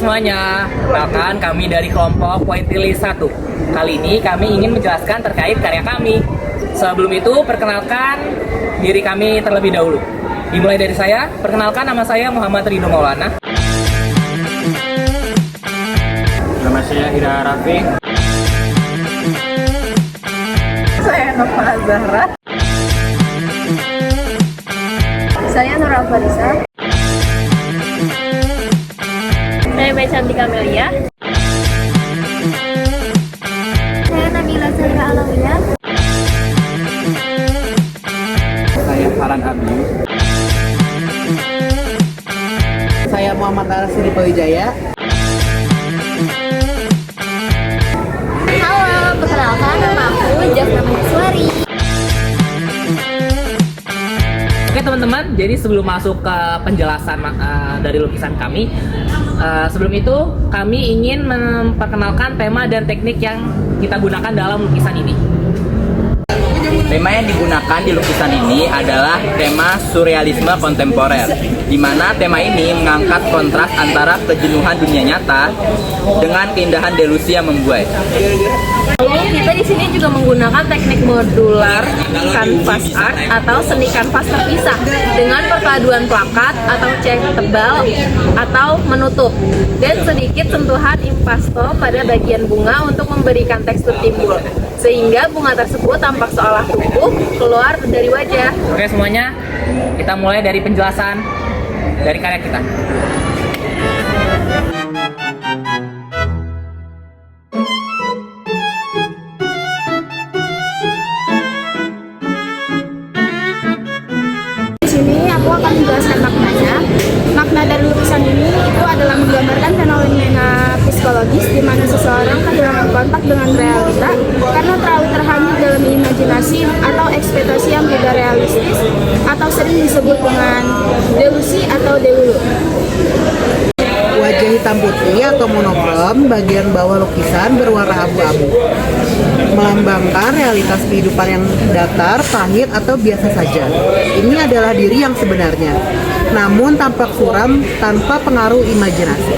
semuanya, kenalkan kami dari kelompok Pointilis 1. Kali ini kami ingin menjelaskan terkait karya kami. Sebelum itu, perkenalkan diri kami terlebih dahulu. Dimulai dari saya, perkenalkan nama saya Muhammad Ridho Maulana. Nama saya Ira Rafi. Saya Nova Zahra. Saya Nura Farisa. Saya Mai Cantika Melia. Saya Nabila Zahra Alawiyah. Saya Farhan Abdi. Saya Muhammad Arasi Wijaya. Halo, perkenalkan nama aku Jasna Mahswari. Oke teman-teman, jadi sebelum masuk ke penjelasan dari lukisan kami, sebelum itu kami ingin memperkenalkan tema dan teknik yang kita gunakan dalam lukisan ini. Tema yang digunakan di lukisan ini adalah tema surrealisme kontemporer, di mana tema ini mengangkat kontras antara kejenuhan dunia nyata dengan keindahan delusi yang membuai. Lalu kita di sini juga menggunakan teknik modular canvas art atau seni kanvas terpisah dengan perpaduan plakat atau cat tebal atau menutup dan sedikit sentuhan impasto pada bagian bunga untuk memberikan tekstur timbul sehingga bunga tersebut tampak seolah tumbuh keluar dari wajah. Oke semuanya, kita mulai dari penjelasan dari karya kita. Di sini aku akan menjelaskan maknanya. Makna dari lukisan ini itu adalah menggambarkan fenomena psikologis di mana seseorang kehilangan kontak dengan realita karena terlalu terhanyut dalam imajinasi atau ekspektasi yang tidak realistis atau sering disebut dengan delusi atau delulu. Wajah hitam putih atau monokrom bagian bawah lukisan berwarna abu-abu, melambangkan realitas kehidupan yang datar, pahit, atau biasa saja. Ini adalah diri yang sebenarnya, namun tampak suram tanpa pengaruh imajinasi.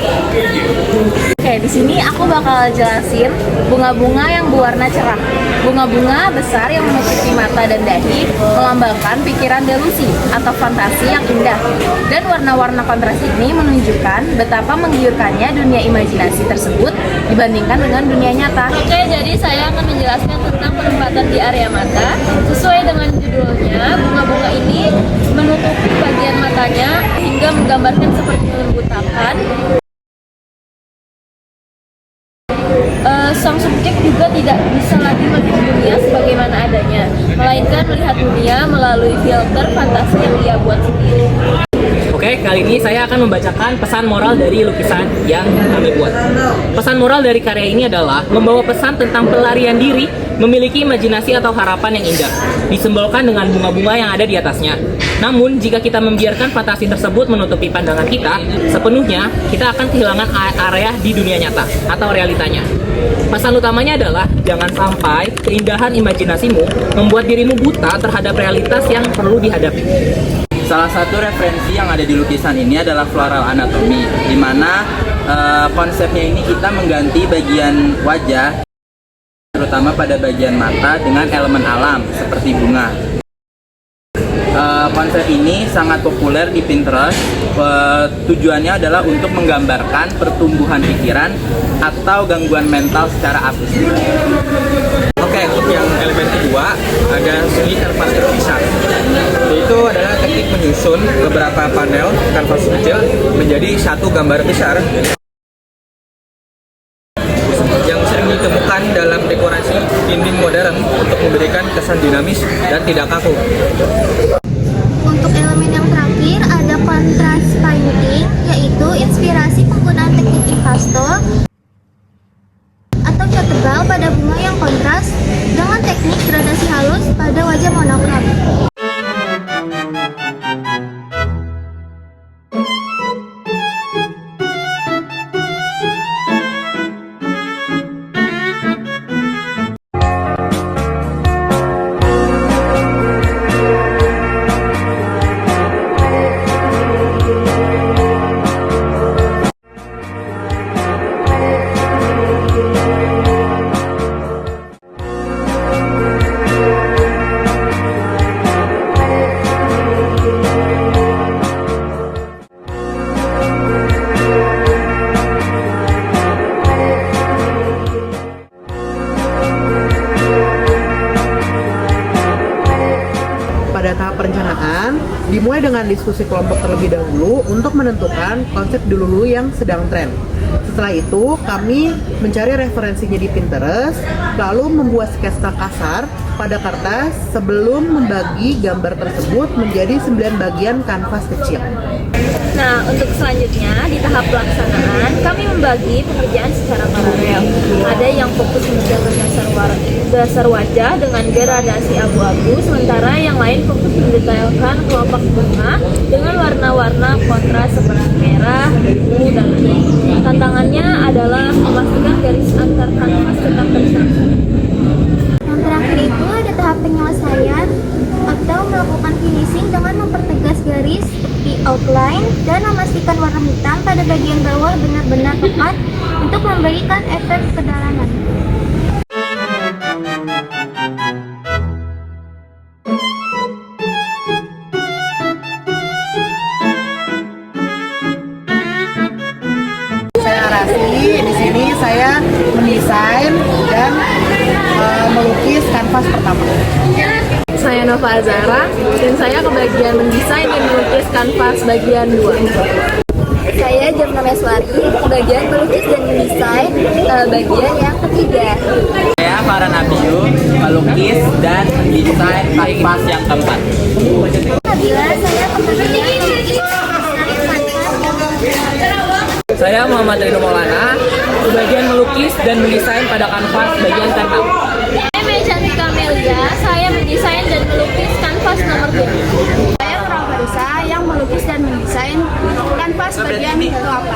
Oke, di sini aku bakal jelasin bunga-bunga yang berwarna cerah. Bunga-bunga besar yang menutupi mata dan dahi melambangkan pikiran delusi atau fantasi yang indah. Dan warna-warna kontras ini menunjukkan betapa menggiurkannya dunia imajinasi tersebut dibandingkan dengan dunia nyata. Oke, jadi saya akan menjelaskan tentang penempatan di area mata. Sesuai dengan judulnya, bunga-bunga ini menutupi bagian matanya hingga menggambarkan seperti melembutakan. Sang subjek juga tidak bisa lagi melihat dunia sebagaimana adanya, melainkan melihat dunia melalui filter fantasi yang ia buat sendiri. Oke, kali ini saya akan membacakan pesan moral dari lukisan yang kami buat. Pesan moral dari karya ini adalah membawa pesan tentang pelarian diri, memiliki imajinasi atau harapan yang indah, disimbolkan dengan bunga-bunga yang ada di atasnya. Namun, jika kita membiarkan fantasi tersebut menutupi pandangan kita, sepenuhnya kita akan kehilangan area di dunia nyata atau realitanya. Pesan utamanya adalah jangan sampai keindahan imajinasimu membuat dirimu buta terhadap realitas yang perlu dihadapi. Salah satu referensi yang ada di lukisan ini adalah floral anatomy, di mana konsepnya ini kita mengganti bagian wajah, terutama pada bagian mata, dengan elemen alam seperti bunga. Konsep ini sangat populer di Pinterest. Tujuannya adalah untuk menggambarkan pertumbuhan pikiran atau gangguan mental secara akustik. Oke, untuk yang elemen kedua ada seni kanvas terpisah. Itu adalah teknik menyusun beberapa panel kanvas kecil menjadi satu gambar besar yang sering ditemukan dalam dekorasi dinding modern untuk memberikan kesan dinamis dan tidak kaku. Untuk elemen yang terakhir ada contrast painting, yaitu inspirasi penggunaan teknik impasto atau cat tebal pada bunga yang kontras dengan teknik gradasi halus pada wajah monokrom. pada tahap perencanaan, dimulai dengan diskusi kelompok terlebih dahulu untuk menentukan konsep dulu yang sedang tren. Setelah itu, kami mencari referensinya di Pinterest, lalu membuat sketsa kasar pada kertas sebelum membagi gambar tersebut menjadi 9 bagian kanvas kecil. Nah, untuk selanjutnya di tahap pelaksanaan, kami membagi pekerjaan secara paralel. Ada yang fokus menjaga dasar wajah dengan gradasi abu-abu, sementara yang lain fokus mendetailkan kelopak bunga dengan warna-warna kontras seperti merah, biru, dan pink. Tantangannya adalah memastikan garis antar kanvas tetap tersambung. Yang terakhir itu ada tahap penyelesaian atau melakukan finishing dengan mempertegas garis di outline dan memastikan warna hitam pada bagian bawah benar-benar tepat untuk memberikan efek kedalaman. Saya Arasi, di sini saya mendesain dan melukis kanvas pertama. Saya Nova Azara, dan saya kebagian mendesain dan melukis kanvas bagian 2. Saya Jemna Meswari, kebagian melukis dan mendesain bagian yang ketiga. Saya Farhan Abiyu, melukis dan desain kanvas yang keempat. Nabila, saya kebagian melukis dan mendesain kanvas yang kelima. Saya Muhammad Rino Maulana, kebagian melukis dan mendesain pada kanvas bagian ke-6. Saya Mejantika Melia, saya mendesain dan melukis kanvas nomor 7. Saya Nurul Farisa yang melukis dan mendesain kanvas bagian ke-8.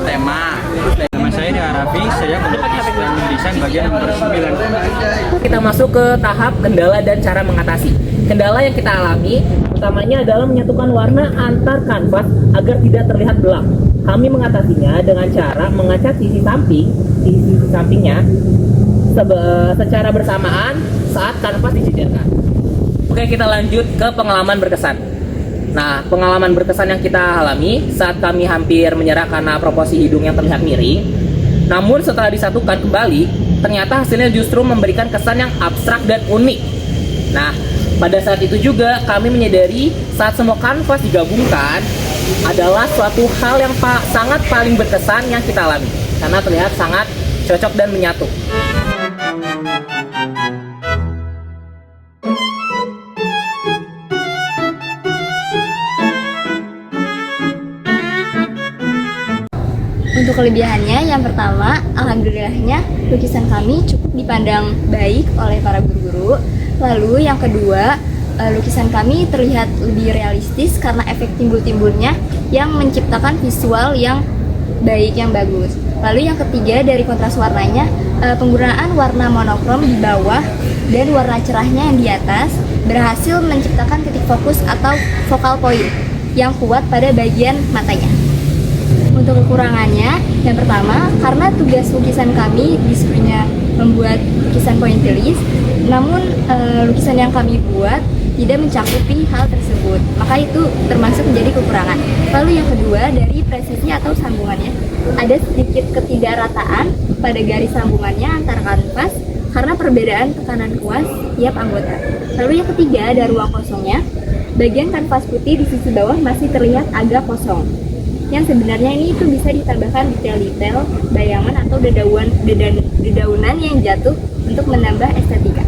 Tema. Nama saya Ria Raffi, saya melukis dan mendesain bagian nomor 9. Kita masuk ke tahap kendala dan cara mengatasi. Kendala yang kita alami utamanya adalah menyatukan warna antar kanvas agar tidak terlihat belang. Kami mengatasinya dengan cara mengecat sisi sampingnya secara bersamaan saat kanvas disejarkan. Oke, kita lanjut ke pengalaman berkesan. Nah, pengalaman berkesan yang kita alami saat kami hampir menyerah karena proporsi hidung yang terlihat miring. Namun setelah disatukan kembali, ternyata hasilnya justru memberikan kesan yang abstrak dan unik. Nah, pada saat itu juga kami menyadari saat semua kanvas digabungkan adalah suatu hal yang sangat paling berkesan yang kita alami karena terlihat sangat cocok dan menyatu. Untuk kelebihannya, yang pertama, alhamdulillahnya lukisan kami cukup dipandang baik oleh para guru-guru. Lalu yang kedua, lukisan kami terlihat lebih realistis karena efek timbul-timbulnya yang menciptakan visual yang baik, yang bagus. Lalu yang ketiga, dari kontras warnanya, penggunaan warna monokrom di bawah dan warna cerahnya yang di atas berhasil menciptakan titik fokus atau focal point yang kuat pada bagian matanya. Untuk kekurangannya, yang pertama, karena tugas lukisan kami disuruhnya membuat lukisan pointillis, namun lukisan yang kami buat tidak mencakupi hal tersebut, maka itu termasuk menjadi kekurangan. Lalu yang kedua, dari presisi atau sambungannya, ada sedikit ketidakrataan pada garis sambungannya antar kanvas karena perbedaan tekanan kuas tiap anggota. Lalu yang ketiga, ada ruang kosongnya. Bagian kanvas putih di sisi bawah masih terlihat agak kosong, yang sebenarnya ini itu bisa ditambahkan detail-detail bayangan atau dedaunan yang jatuh untuk menambah estetika.